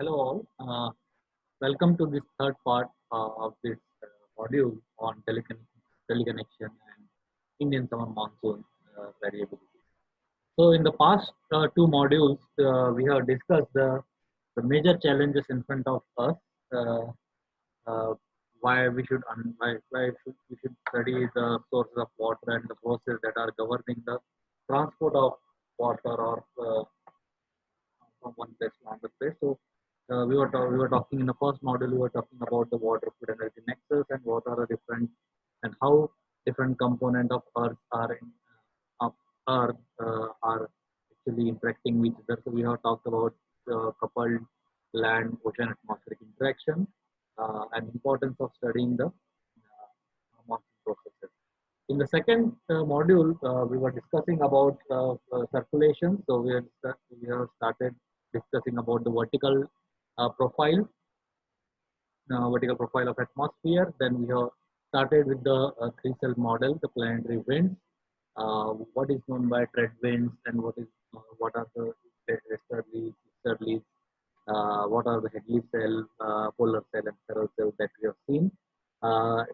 Hello all. Welcome to this third part of this module on teleconnection and Indian summer monsoon variability. So in the past two modules, we have discussed the major challenges in front of us, uh, uh, why we should study the sources of water and the forces that are governing the transport of water or from one place to another place. So we were talking in the first module. We were talking about the water food energy nexus and what are the different and how different component of Earth of Earth are actually interacting with each other. So we have talked about coupled land ocean atmospheric interaction and importance of studying the monsoon processes. In the second module, we were discussing about circulation. So we have started discussing about the profile, vertical profile of atmosphere. Then we have started with the three-cell model, the planetary winds. What is known by trade winds and what are the westerlies, easterlies, what are the Hadley cell, polar cell, and ferrule cell that we have seen.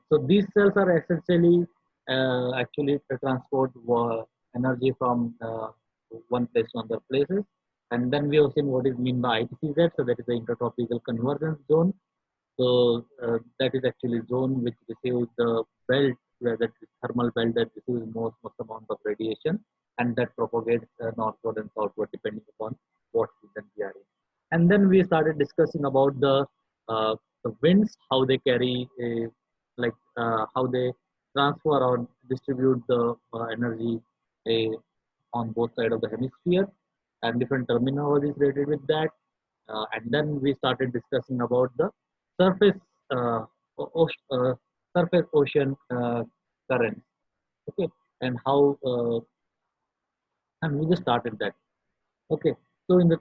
So these cells are essentially actually to transport energy from one place to other places. And then we have seen what is mean by ITCZ, so that is the intertropical convergence zone. So that is actually zone which receives the belt, where that is thermal belt that receives most amount of radiation, and that propagates northward and southward depending upon what season we are in. And then we started discussing about the winds, how they carry how they transfer or distribute the energy on both sides of the hemisphere, and different terminologies related with that. And then we started discussing about the surface uh, surface ocean currents. Okay, and how and we just started that. Okay, so in the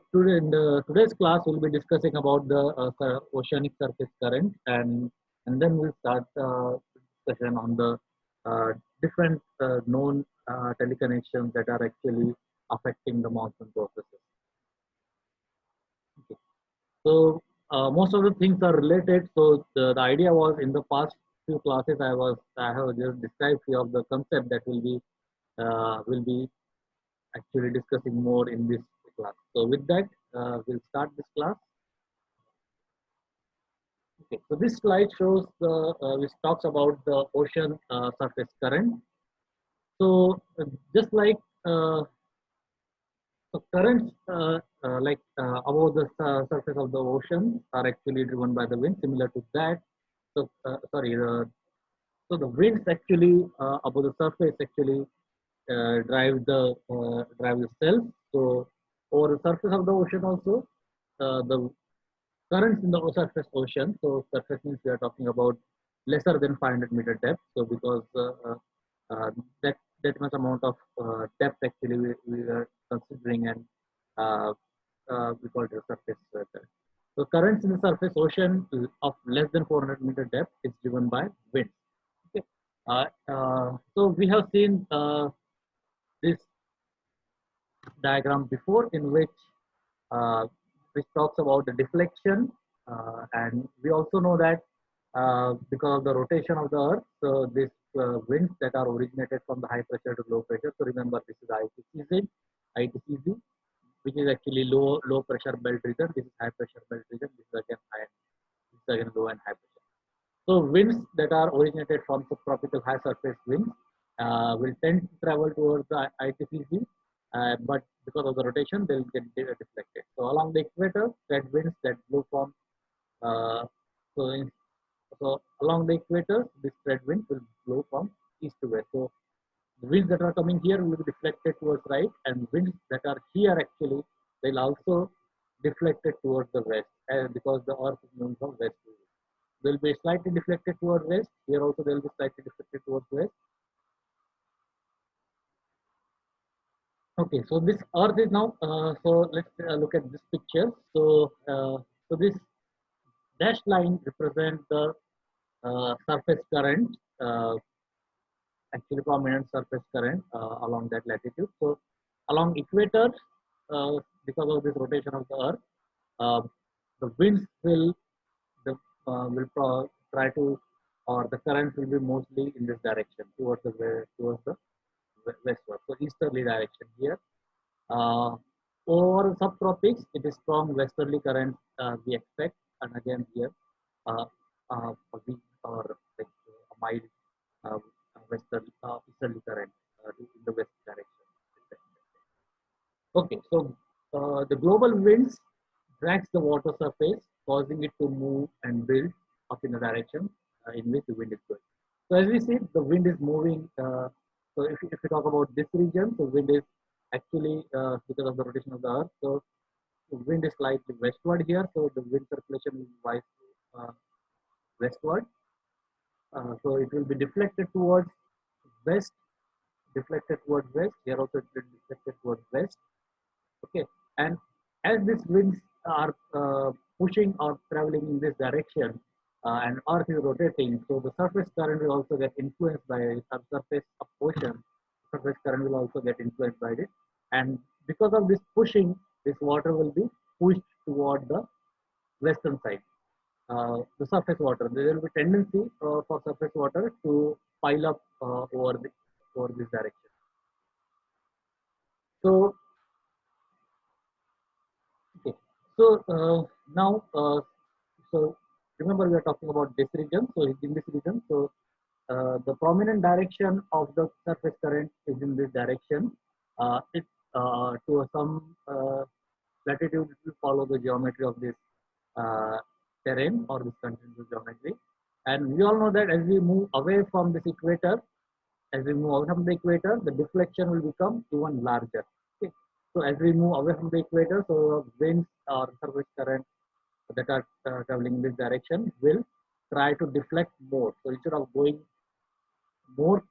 today's class we'll be discussing about the oceanic surface current, and then we'll start discussion on the different known teleconnections that are actually affecting the monsoon processes. Okay. So most of the things are related. So the idea was in the past few classes I have just described few of the concept that will be actually discussing more in this class. So with that, we'll start this class. Okay. So this slide shows which talks about the ocean surface current. So just like so currents above the surface of the ocean are actually driven by the wind. Similar to that, so so the winds actually above the surface actually drive the cells. So over the surface of the ocean also, the currents in the surface ocean. So surface means we are talking about lesser than 500-meter depth. So because uh, that that much amount of depth actually we are considering, and uh, we call it a surface current. So currents in the surface ocean of less than 400-meter depth is driven by winds. Okay. So we have seen this diagram before, in uh, which talks about the deflection, and we also know that because of the rotation of the earth, so this winds that are originated from the high pressure to low pressure. So remember, this is ITCZ, which is actually low pressure belt region. This is high pressure belt region. This is again high, this is again low and high pressure. So winds that are originated from subtropical high surface winds will tend to travel towards the ITCZ, but because of the rotation, they will get deflected. So along the equator, trade winds that blow from uh, so in, so along the equator, this trade wind will blow from east to west. So the winds that are coming here will be deflected towards right, and winds that are here actually they'll also deflected towards the west, because the earth is moving from west to east. They'll be slightly deflected towards west. Here also they'll be slightly deflected towards west. Okay, so this earth is now, so let's look at this picture. So this dashed line represents the surface current, actually prominent surface current along that latitude. So along equator, because of this rotation of the earth, uh, the winds will try to, or the currents will be mostly in this direction towards the westward, so easterly direction here. uh, Over subtropics, it is strong westerly current we expect, and again here a weak or like a mild uh, easterly current in the west direction. Okay, so the global winds drags the water surface, causing it to move and build up in the direction in which the wind is going. So as we see, the wind is moving. So if you talk about this region, the wind is actually because of the rotation of the earth. So the wind is slightly westward here. So the wind circulation is westward. So it will be deflected towards west, deflected towards west. Here also it will be deflected towards west. Okay, and as these winds are pushing or traveling in this direction, and earth is rotating, so the surface current will also get influenced by it. Surface of ocean, surface current will also get influenced by it, and because of this pushing, this water will be pushed toward the western side. The surface water, there will be tendency for surface water to pile up over this direction. So okay. So now, so remember we are talking about this region. So in this region, so the prominent direction of the surface current is in this direction. It to some latitude it will follow the geometry of this uh, terrain or this continental geometry. And we all know that as we move away from this equator, as we move away from the equator, the deflection will become even larger. Okay. So as we move away from the equator, so winds or surface current that are traveling in this direction will try to deflect more. So instead of going more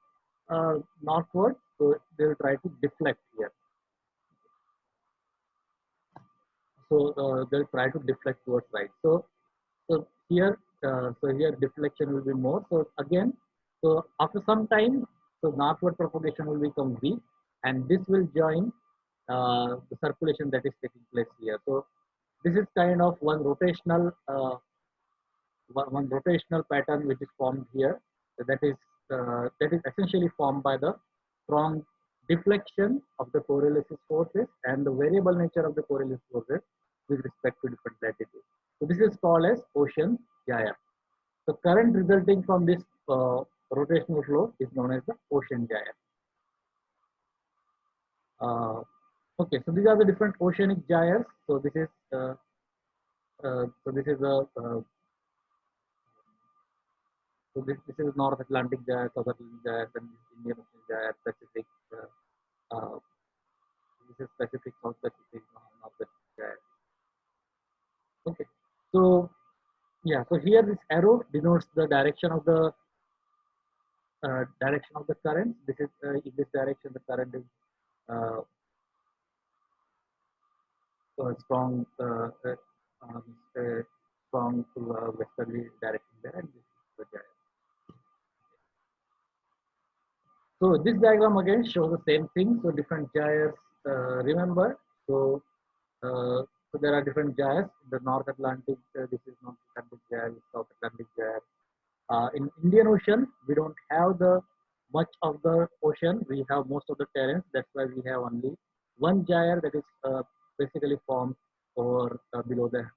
northward, so they will try to deflect here. So they'll try to deflect towards right. So here deflection will be more. So again, so after some time, so northward propagation will become weak, and this will join the circulation that is taking place here. So this is kind of one rotational pattern which is formed here. So that is essentially formed by the strong deflection of the coriolis forces and the variable nature of the coriolis forces with respect to different latitudes. So this is called as ocean gyre. The current resulting from this rotational flow is known as the ocean gyre. Okay, so these are the different oceanic gyres. So this is a so this is North Atlantic gyre, South Atlantic gyre, and Indian Ocean gyre, Pacific. Uh, this is Pacific, South Pacific, North Pacific gyre. Okay, so yeah, so here this arrow denotes the direction of the current. This is in this direction the current is uh, strong, um, uh, strong to westerly direction there, and this is the gyre. So this diagram again shows the same thing. So different gyres. Remember, so so there are different gyres. The North Atlantic. This is North Atlantic gyre. South Atlantic gyre. In Indian Ocean, we don't have the much of the ocean. We have most of the terrains. That's why we have only one gyre that is basically formed over below the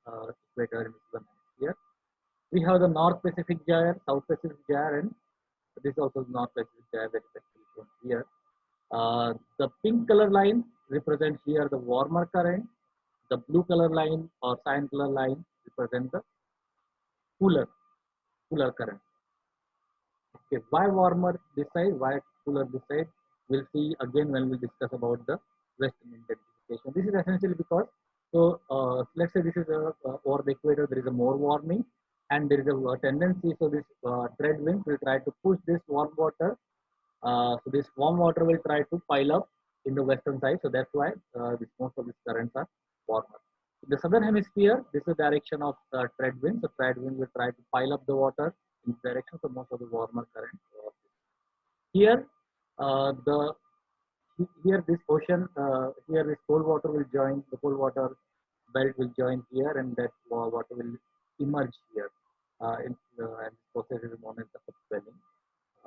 equator in the southern hemisphere. We have the North Pacific gyre, South Pacific gyre, and this is also the North Pacific gyre that is actually shown here. The pink color line represents here the warmer current. The blue color line or cyan color line represents the cooler cooler current. Okay, why warmer this side? Why cooler this side? We'll see again when we discuss about the western intensification. This is essentially because let's say this is over the equator there is a more warming and there is a tendency, so this trade winds will try to push this warm water. So this warm water will try to pile up in the western side. So that's why most of these currents are warmer. In the southern hemisphere, this is the direction of trade wind. So trade wind will try to pile up the water in this direction. So most of the warmer current. Here, the here this ocean, here this cold water will join the cold water. belt will join here, and that water will emerge here. And this process is known as the upwelling.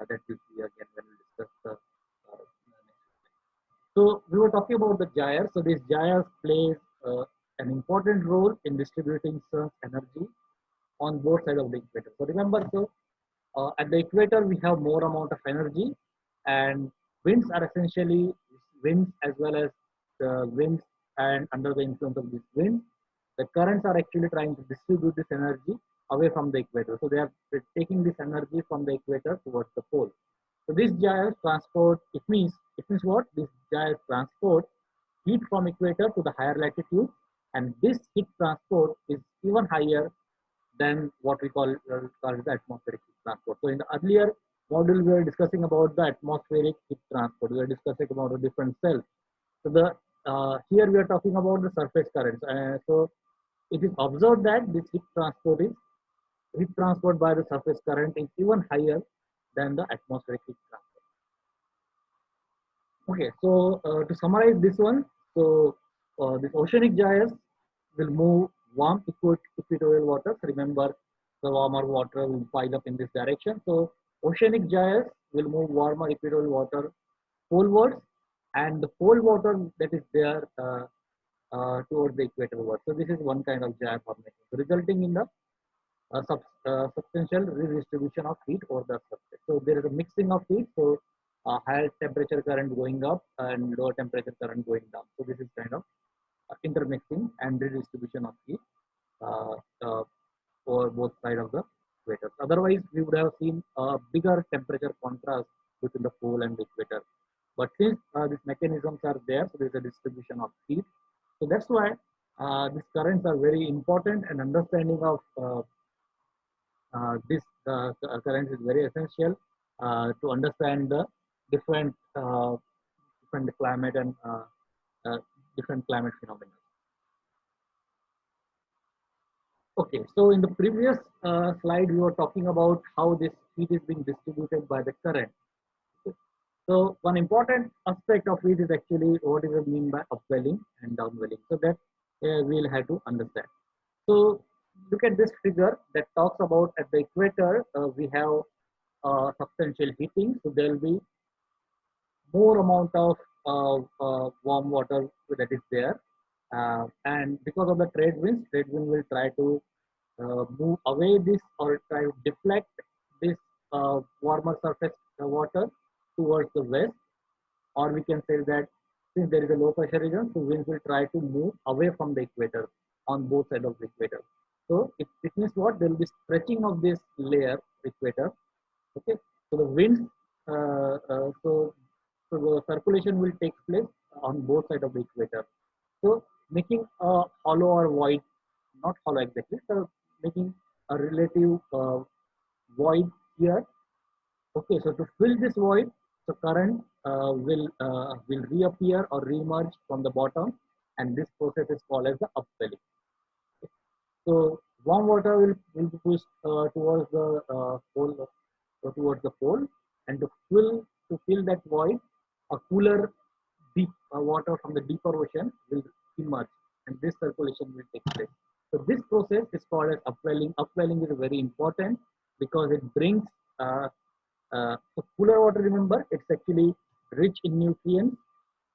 That we see again when we discuss the so we were talking about the gyres. So these gyres plays an important role in distributing sun's energy on both sides of the equator. So remember, so at the equator we have more amount of energy, and winds are essentially winds as well as the winds, and under the influence of this wind, the currents are actually trying to distribute this energy away from the equator. So they are taking this energy from the equator towards the pole. So this gyre transport, it means what? This gyre transport heat from equator to the higher latitude, and this heat transport is even higher than what we call the atmospheric heat transport. So in the earlier module, we were discussing about the atmospheric heat transport. We were discussing about the different cells. So the here we are talking about the surface currents. So it is observed that this heat transport by the surface current is even higher than the atmospheric heat transport. Okay, so to summarize this one, so these oceanic gyres will move warm equatorial waters. Remember, the warmer water will pile up in this direction. So oceanic gyres will move warmer equatorial water polewards, and the pole water that is there towards the equator world. So this is one kind of gyre formation, resulting in the substantial redistribution of heat over the surface. So there is a mixing of heat. So higher temperature current going up and lower temperature current going down. So this is kind of intermixing and redistribution of heat uh, uh, over both sides of the equator. Otherwise, we would have seen a bigger temperature contrast between the pole and the equator. But since these mechanisms are there, so there is a distribution of heat. So that's why these currents are very important, and understanding of this current is very essential to understand the different different climate and uh, different climate phenomena. Okay, so in the previous slide, we were talking about how this heat is being distributed by the current. Okay. So one important aspect of it is actually what is it mean by upwelling and downwelling. So that we'll have to understand. So look at this figure that talks about at the equator, we have substantial heating. So there will be more amount of warm water that is there. And because of the trade wind will try to move away this or try to deflect this warmer surface water towards the west, or we can say that since there is a low pressure region, so winds will try to move away from the equator on both sides of the equator. So it means what? There will be stretching of this layer equator. Okay, so the winds, so the circulation will take place on both sides of the equator. So making a hollow or void, not hollow exactly, so making a relative void here. Okay, so to fill this void, the current will reappear or reemerge from the bottom, and this process is called as the upwelling. So warm water will be pushed towards the towards the pole, and to fill that void, a cooler deep water from the deeper ocean will emerge, and this circulation will take place. So this process is called as upwelling. Upwelling is very important because it brings so cooler water. Remember, it's actually rich in nutrients.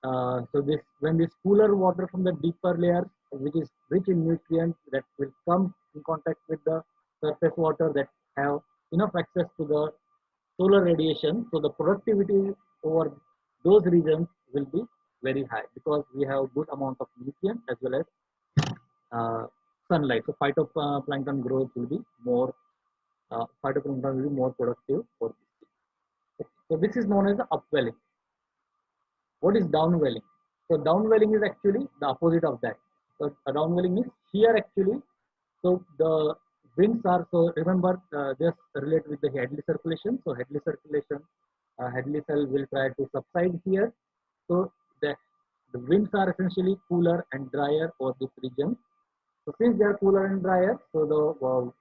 So this when this cooler water from the deeper layers, which is rich in nutrients, that will come in contact with the surface water that have enough access to the solar radiation. So the productivity over those regions will be very high because we have good amount of nutrients as well as sunlight. So phytoplankton growth will be more. Phytoplankton will be more productive for this. So this is known as the upwelling. What is downwelling? So downwelling is actually the opposite of that. So downwelling is here actually. So the winds are, so remember just relate with the headly circulation. So headly circulation, headly cell will try to subside here. So the winds are essentially cooler and drier over this region. So since they are cooler and drier, so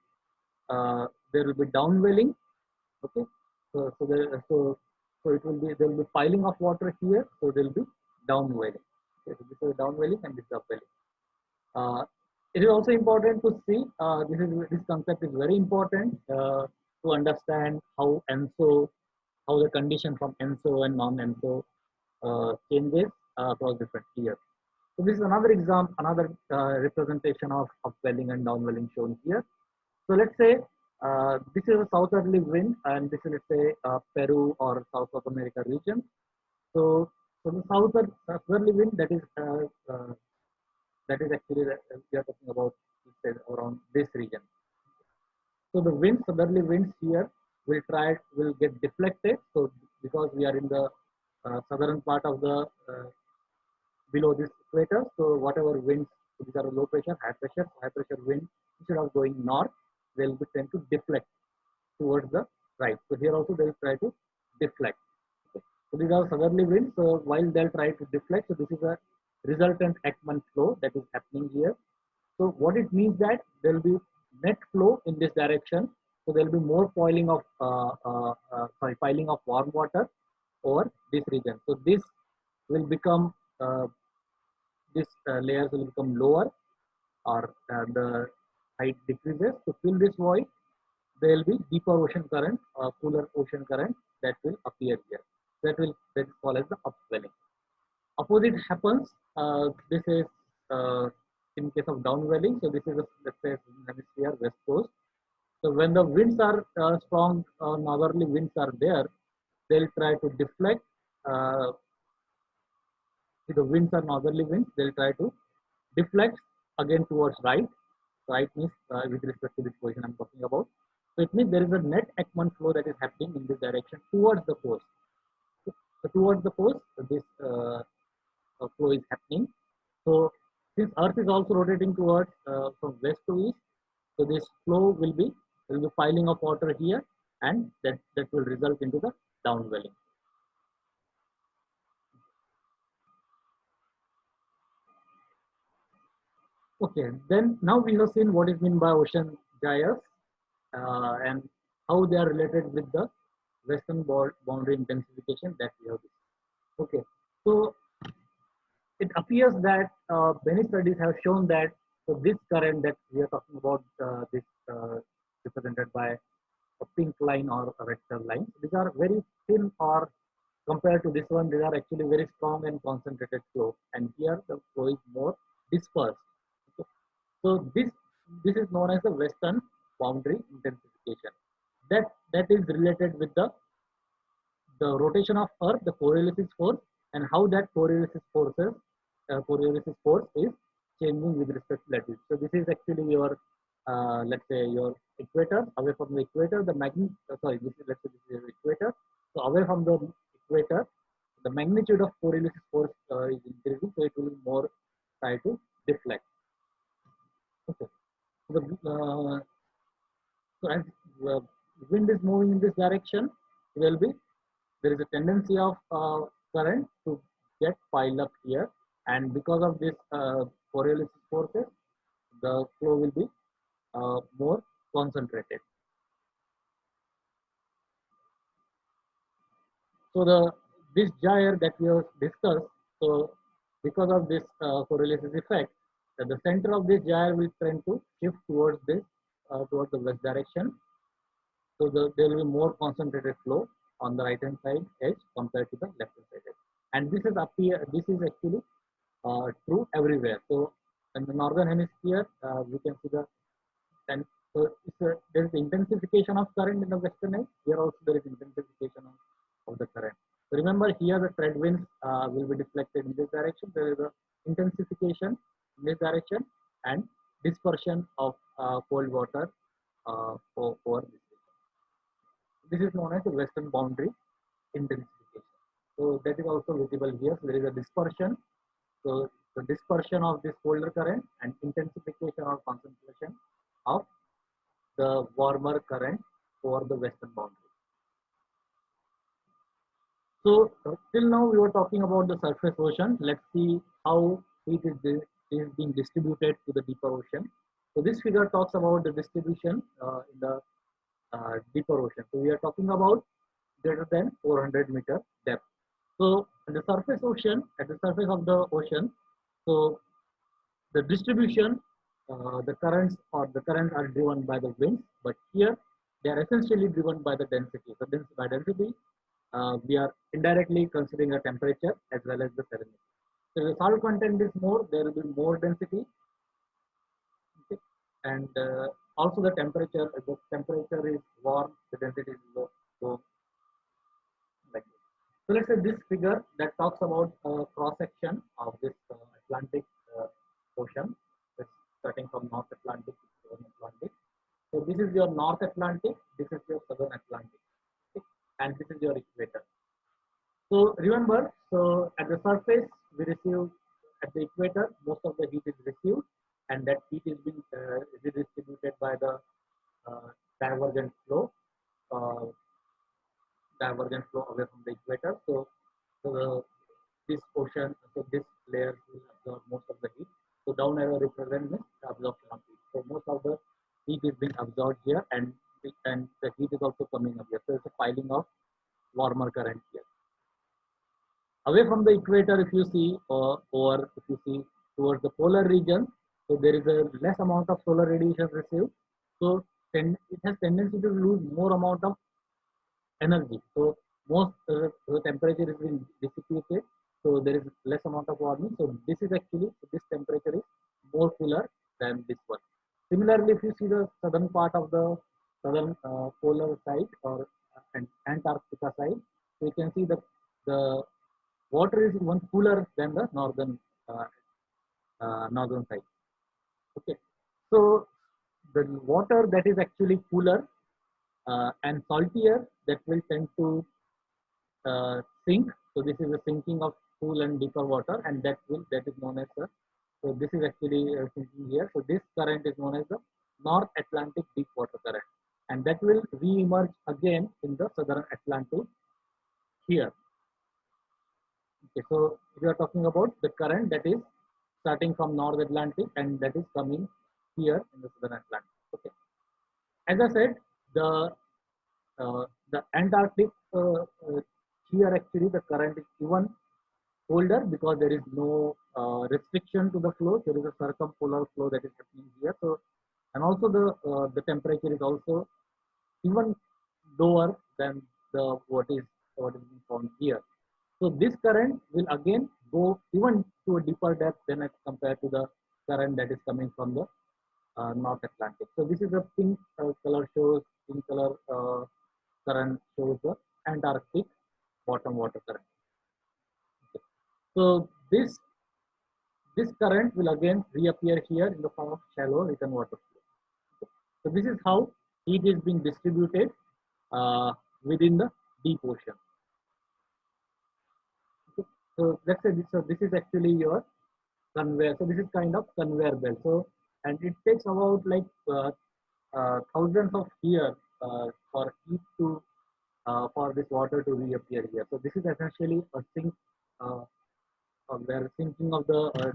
there will be downwelling. Okay, so it will be there will be piling of water here, so there will be downwelling. Okay, so this is downwelling and this is upwelling. It is also important to see this concept is very important to understand how ENSO, how the condition from ENSO and non-ENSO changes across different years. So this is another example, another representation of upwelling and downwelling shown here. So let's say this is a southerly wind, and this is, let's say, Peru or South of America region. So, so the southerly wind, that is actually we are talking about, let's say, around this region. So the wind, southerly winds here will get deflected. So because we are in the southern part of the below this equator, so whatever winds, these are low pressure, high pressure wind, instead of going north, they'll be tend to deflect towards the right. So here also they will try to deflect. Okay. So these are southerly winds. So while they'll try to deflect, so this is a resultant Ekman flow that is happening here. So what it means that there will be net flow in this direction. So there will be more piling of piling of warm water over this region. So this will become this layers will become lower, or the height decreases. To fill this void, there will be deeper ocean current, cooler ocean current that will appear here. That is called as the upwelling. Opposite happens. This is in case of downwelling. So this is a, let's say, hemisphere west coast. So when the winds are strong, northerly winds are there, they'll try to deflect. If the winds are northerly winds, they'll try to deflect again towards right. Right means with respect to this position I'm talking about. So it means there is a net Ekman flow that is happening in this direction towards the coast. So towards the coast, this flow is happening. So since Earth is also rotating towards from west to east, so this flow will be piling of water here, and that will result into the downwelling. Okay, then now we have seen what is meant by ocean gyres and how they are related with the western boundary intensification that we have discussed. Okay, so it appears that many studies have shown that so this current that we are talking about, this represented by a pink line or a red curve line, these are very thin, or compared to this one, these are actually very strong and concentrated flow. And here the flow is more dispersed. Okay. So this is known as the western boundary intensification. That is related with the rotation of Earth, the Coriolis force, and how that Coriolis force is changing with respect to latitude. So this is actually your, let's say, your equator. Away from the equator, the this is, let's say, this is your equator. So away from the equator, the magnitude of Coriolis force is increasing, so it will be more try to deflect. Okay. So so as the wind is moving in this direction, there is a tendency of current to get piled up here, and because of this Coriolis forces, the flow will be more concentrated. So this gyre that we have discussed, so because of this Coriolis effect, the center of this gyre will tend to shift towards towards the west direction. So there will be more concentrated flow on the right hand side edge compared to the left hand side edge. And this is actually true everywhere. So in the northern hemisphere, we can see and so there is intensification of current in the western edge. Here also there is intensification of the current. So remember, here the trade winds will be deflected in this direction. There is a intensification in this direction and dispersion of cold water over this. This is known as the western boundary intensification. So that is also visible here. So there is a dispersion. So the dispersion of this colder current and intensification or concentration of the warmer current over the western boundary. So till now we were talking about the surface ocean. Let's see how heat is being distributed to the deeper ocean. So this figure talks about the distribution in the deeper ocean. So we are talking about greater than 400-meter depth. So at the surface of the ocean, so the distribution the currents are driven by the winds, but here they are essentially driven by the density. So by density, we are indirectly considering the temperature as well as the salinity. So if the salt content is more, there will be more density, okay? And also the temperature. If the temperature is warm, the density is low. So like this. So let's say this figure that talks about cross section of this Atlantic Ocean. It's starting from North Atlantic to Southern Atlantic. So this is your North Atlantic, this is your Southern Atlantic, okay? And this is your equator. So remember, so at the surface we receive, at the equator most of the heat is received, and that heat is being redistributed by the uh, divergent flow, uh, divergent flow away from the equator. So this ocean, so this layer will absorb most of the heat. So down arrow represents the absorption of heat. So most of the heat is being absorbed here, and the heat is also coming up here. So it's a piling of warmer current here. Away from the equator, if you see, or if you see towards the polar region, so there is a less amount of solar radiation received. So it has tendency to lose more amount of energy. So most the temperature is being dissipated. So there is less amount of warming. So this is actually, this temperature is more cooler than this one. Similarly, if you see the southern part of the southern polar side, or Antarctica side, so you can see the water is even cooler than the uh, northern side. Okay, so the water that is actually cooler and saltier, that will tend to sink. So this is a sinking of cool and deeper water, and that is known as the, so this is actually sinking here. So this current is known as the North Atlantic deep water current, and that will re-emerge again in the Southern Atlantic here. Okay, so we are talking about the current that is starting from North Atlantic and that is coming here in the Southern Atlantic. Okay, as I said, the Antarctic here actually the current is even colder because there is no restriction to the flow. There is a circumpolar flow that is happening here. So, and also the temperature is also even lower than the what is being found here. So this current will again go even to a deeper depth than as compared to the current that is coming from the North Atlantic. So this is a pink color shows, pink color current shows the Antarctic bottom water current. Okay. So this current will again reappear here in the form of shallow return water flow. Okay. So this is how heat is being distributed within the deep ocean. Okay. So let's say this is actually your conveyor. So this is kind of conveyor belt. So, and it takes about like thousands of years for heat to for this water to reappear here. So this is essentially a sink uh, where sinking of the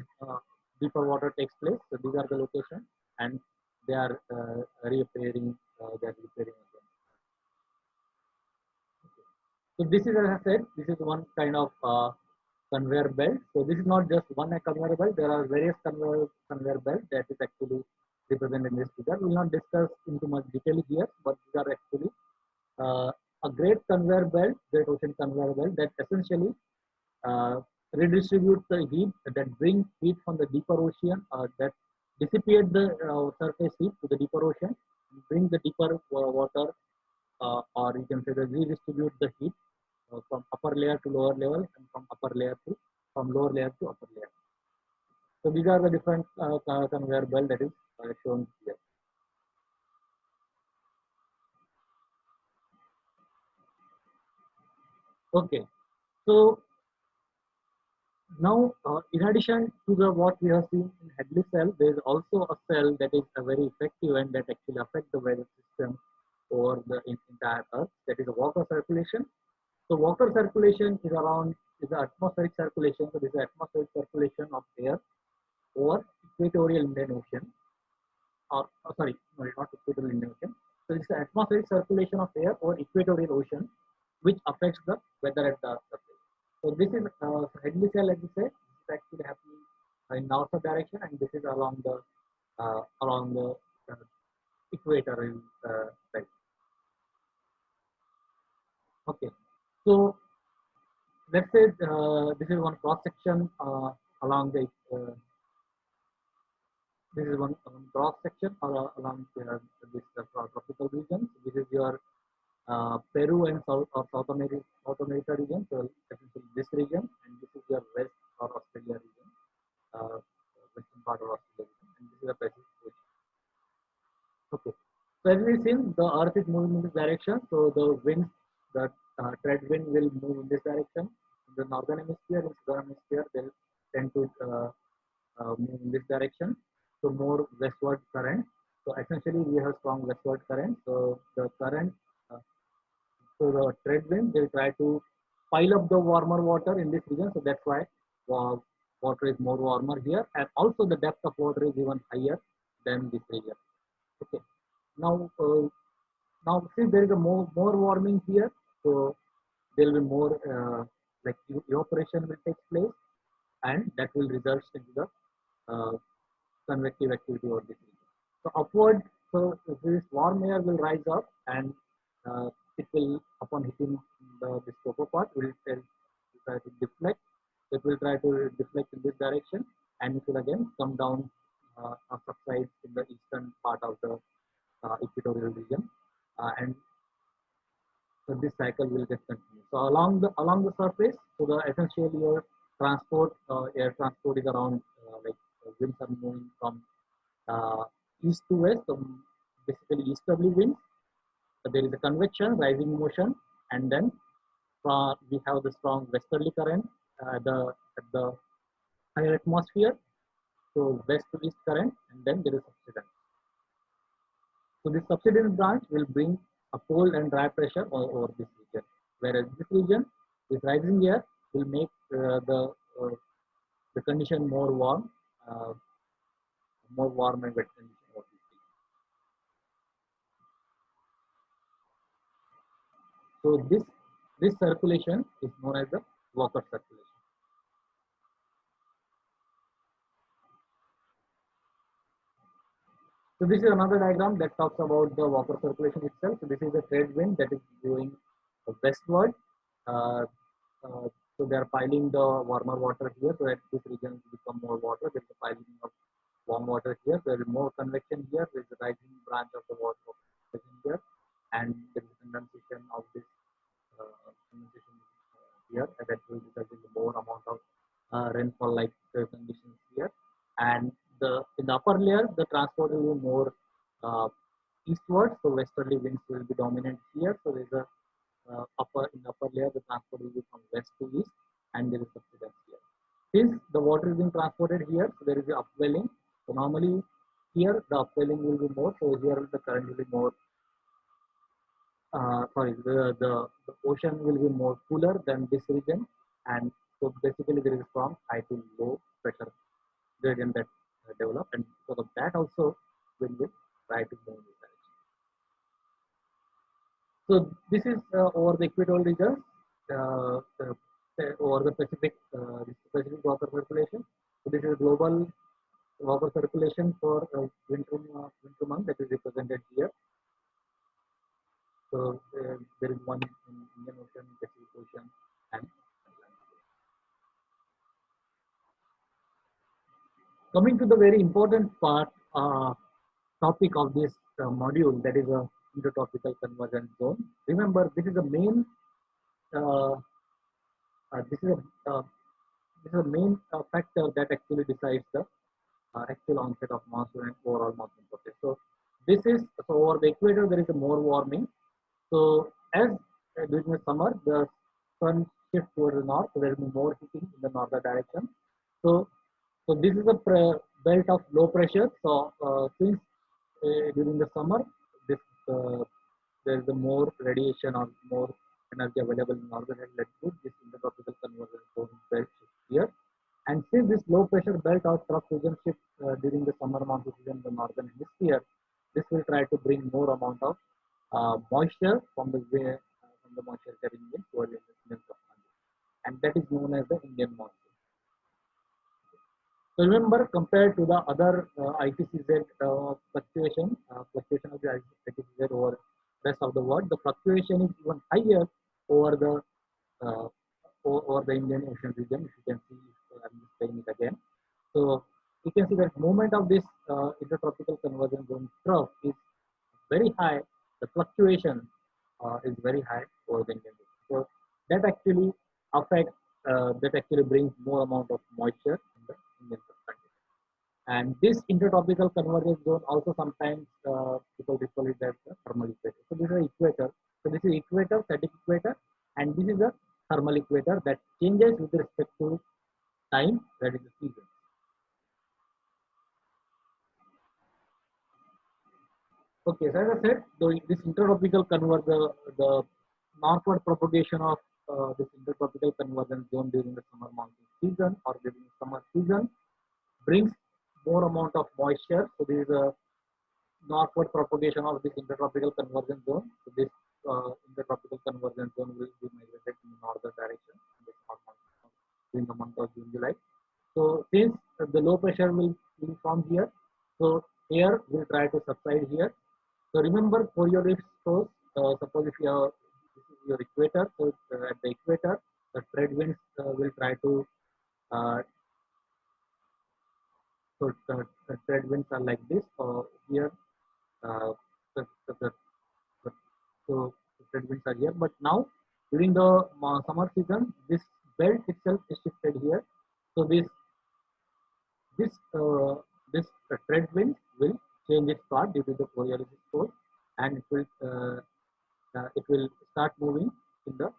deeper water takes place. So these are the locations, and they are reappearing. They are reappearing again. So this is, as I said, this is one kind of conveyor belt. So this is not just one conveyor belt. There are various conveyor belts that is actually represented in this figure. We will not discuss into much detail here, but these are actually uh, a great conveyor belt, great ocean conveyor belt that essentially uh, redistribute the heat, that bring heat from the deeper ocean, that dissipate the surface heat to the deeper ocean, bring the deeper water, or you can say that redistribute the heat from upper layer to lower level, and from lower layer to upper layer. So these are the different conveyor belt that is shown here. Okay, so now, in addition to the what we have seen in Hadley cell, there is also a cell that is very effective and that actually affects the weather system over the entire Earth. That is a water circulation. So water circulation is around is the atmospheric circulation. So this is atmospheric circulation of air over equatorial Indian Ocean, or sorry, no, not equatorial Indian Ocean. So it's the atmospheric circulation of air over equatorial ocean, which affects the weather at the surface. So this is Hadley cell, like we said, this is actually happening in northern direction, and this is along the along the equator is right. Okay, so let's say this is one cross section along the this is one cross section along this tropical region. This is your Peru and South America region, so essentially this region, and this is your West or Australia region, western part of Australia region, and this is the Pacific Ocean. Okay, so as we've seen, the Earth is moving in this direction, so the wind, the trade wind will move in this direction. In the northern hemisphere, in southern hemisphere, they'll tend to move in this direction. So more westward current. So essentially, we have strong westward current. So the current, so the trade wind, will try to pile up the warmer water in this region. So that's why uh, water is more warmer here, and also the depth of water is even higher than this region. Okay. Now, since there is a more warming here, so there will be more like evaporation will take place, and that will result into the uh, convective activity over this region. So upward, so this warm air will rise up, and it will, upon hitting this cocoa part, will try to deflect. It will try to deflect in this direction, and it will again come down or subside in the eastern part of the equatorial region, and so this cycle will get continued. So along the surface, so the essentially your transport, air transport is around like winds are moving from uh, east to west, so basically easterly winds. So there is a convection, rising motion, and then we have the strong westerly current at the higher atmosphere. So west to east current, and then there is subsidence. So this subsidence branch will bring a cold and dry pressure over this region, whereas this region, this rising air will make uh, the condition uh, more warm and wet condition over this region. So this circulation is known as the Walker circulation. So this is another diagram that talks about the Walker circulation itself. So this is the trade wind that is going westward. Uh, so they are piling the warmer water here, so that this region become more water. There is a piling of warm water here. There is more convection here. There is a rising branch of the water here, and there is condensation of this condensation here, and that will result in more amount of rainfall like conditions here. And in the upper layer, the transport will be more uh, eastward, so westerly winds will be dominant here. So there is a in the upper layer, the transport will be from west to east, and there is subsidence here. Since the water is being transported here, so there is a upwelling. So normally here the upwelling will be more, so here the current will be more. Sorry, the ocean will be more cooler than this region, and so basically there is a strong high to low pressure gradient that develop, and because of that also wind will try to move in this direction. So this is over the equatorial regions, over the Pacific water circulation. So this is global water circulation for winter month that is represented here. So there is one in Indian Ocean, Pacific Ocean, and coming to the very important topic of this module, that is a intertropical convergence zone. Remember, this is a main uh, uh, this is a uh, this is a main factor that actually decides the actual onset of monsoon and overall monsoon process. So this is so over the equator there is a more warming. So as during the summer the sun shifts towards the north, so there will be more heating in the northern direction. So this is a belt of low pressure. So since during the summer, this there is a more radiation or more energy available in northern latitude. This intertropical convergence zone belt shifts here. And since this low pressure belt or trough region shifts during the summer monsoon season in the northern hemisphere, this will try to bring more amount of moisture from the moisture carrying wind towards the Indian subcontinent, and that is known as the Indian monsoon. So remember, compared to the other ITCZ fluctuation of the ITCZ over rest of the world, the fluctuation is even higher over the uh, over the Indian Ocean region. If you can see, I'm just saying it again. So you can see that movement of this intertropical convergence zone trough is very high. The fluctuation is very high over the Indian region. So that actually affects, that actually brings more amount of moisture in the Indian subcontinent. And this intertropical convergence zone also sometimes people refer it as the thermal equator. So this is the equator. So this is equator, static equator, and this is a thermal equator that changes with respect to time, that is the season. Okay, so as I said, this intertropical the northward propagation of this intertropical convergence zone during the summer monsoon season or during the summer season brings more amount of moisture. So there is a northward propagation of this intertropical convergence zone. So this intertropical convergence zone will be migrated in the northern direction in the month of June, July. So since the low pressure will form here, so air will try to subside here. So remember Coriolis force. Suppose if you have, this is your equator, so at the equator, the trade winds will try to uh, so the trade winds are like this. Here, uh, the, the, the, the, so the trade winds are here. But now during the summer season, this belt itself is shifted here. So this this trade wind will change its path due to the Coriolis force, and it will start moving in the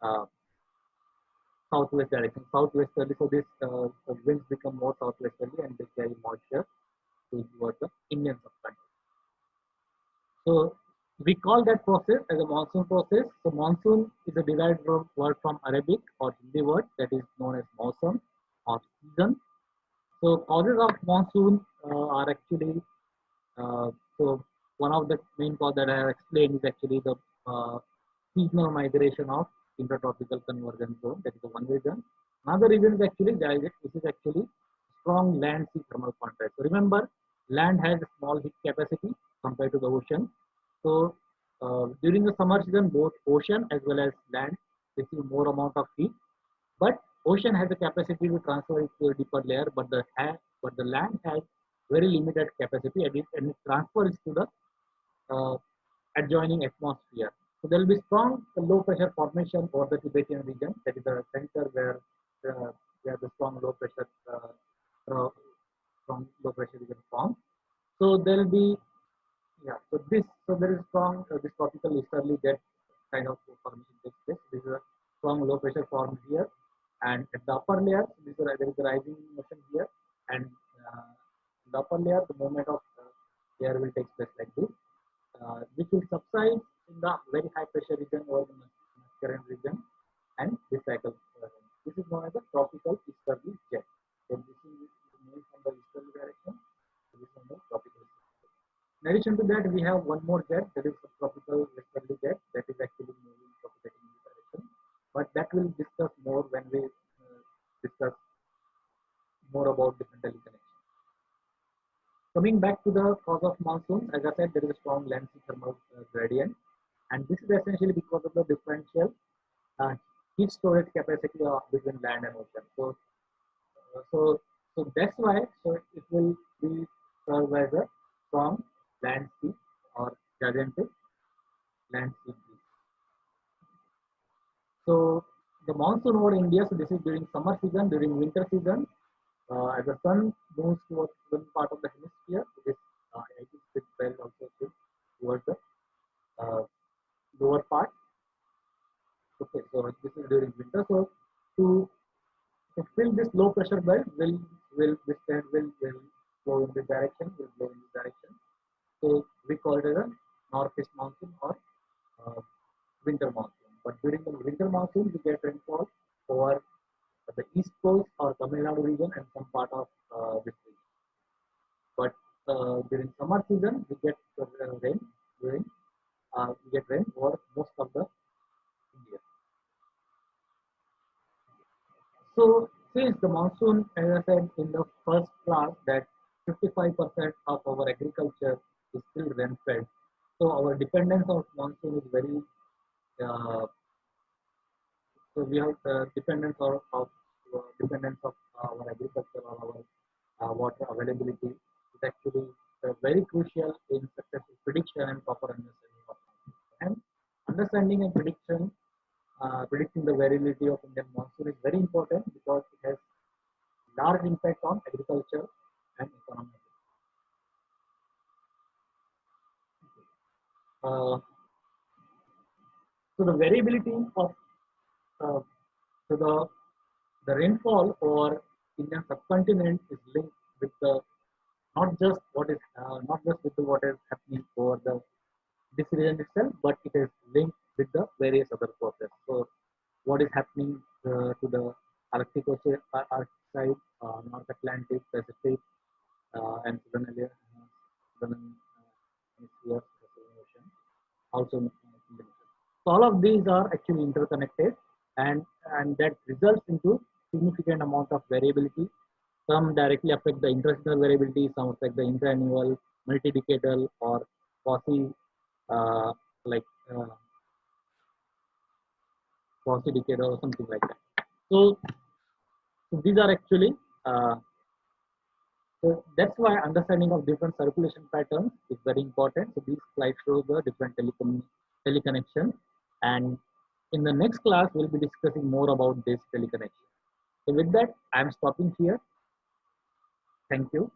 uh, southwest direction, southwesterly. So this winds become more southwesterly and they carry moisture towards the Indian subcontinent. So we call that process as a monsoon process. So monsoon is a derived word from Arabic or Hindi word that is known as mausam or season. So causes of monsoon are actually uh, so one of the main cause that I have explained is actually the uh, seasonal migration of intertropical convergence zone. That is the one reason. Another reason is actually this is actually strong land sea thermal contrast. So remember, land has a small heat capacity compared to the ocean. So during the summer season, both ocean as well as land receive more amount of heat. But ocean has a capacity to transfer it to a deeper layer, but the land has very limited capacity and it transfers to the uh, adjoining atmosphere. So there will be strong low pressure formation over the Tibetan region. That is the center where the strong low pressure strong low pressure region forms. So there will be so there is strong this tropical easterly jet kind of formation takes place. This is a strong low pressure formed here, and at the upper layer, there is a rising motion here, and in the upper layer, the movement of air will take place like this, which will subside in the very high pressure region or the current region, and this cycle. This is known as the tropical easterly jet. So this is moving from the easterly direction. This is the tropical. In addition to that, we have one more jet that is a tropical westerly jet that is actually moving propagating in this direction. But that will discuss more when we discuss more about different teleconnections. Coming back to the cause of monsoon, as I said, there is a strong land sea thermal gradient, and this is essentially because of the differential uh, heat storage capacity between land and ocean. Uh, so, so that's why it will be served as a strong land sea or gigantic land sea breeze. So the monsoon over India. So this is during summer season, during winter season. As the sun moves towards one part of the hemisphere, this it belt also shifts towards the uh, lower part. Okay, so this is during winter. So to fill this low pressure belt, will this trend will flow in this direction, will flow in this direction. So we call it as a northeast monsoon or uh, winter monsoon. But during the winter monsoon, we get rainfall over the east coast or Tamil Nadu region and some part of this region. But during summer season, we get rain during we get rain over most of the India. So since the monsoon, as I said in the first class, that 55% of our agriculture is still rain-fed. So our dependence on monsoon is very so we have dependence dependence of our agriculture or our water availability is actually very crucial in successful prediction and proper understanding of monsoon. And understanding and predicting the variability of Indian monsoon is very important because it has large impact on agriculture and economy. Uh, so the variability of uh, so the rainfall over Indian subcontinent is linked with the not just with what is happening over the this region itself, but it is linked with the various other processes. So what is happening to the Arctic Ocean, Arctic side, North Atlantic, Pacific, and Southern Hemisphere, Pacific Ocean, also in the ocean. So all of these are actually interconnected, and that results into significant amount of variability. Some directly affect the interseasonal variability, some affect the interannual, multi-decadal, or quasi uh, like uh, quasi-decadal or something like that. So, so these are actually so that's why understanding of different circulation patterns is very important. So these slides show the different teleconnection, and in the next class we'll be discussing more about this teleconnection. So with that, I'm stopping here. Thank you.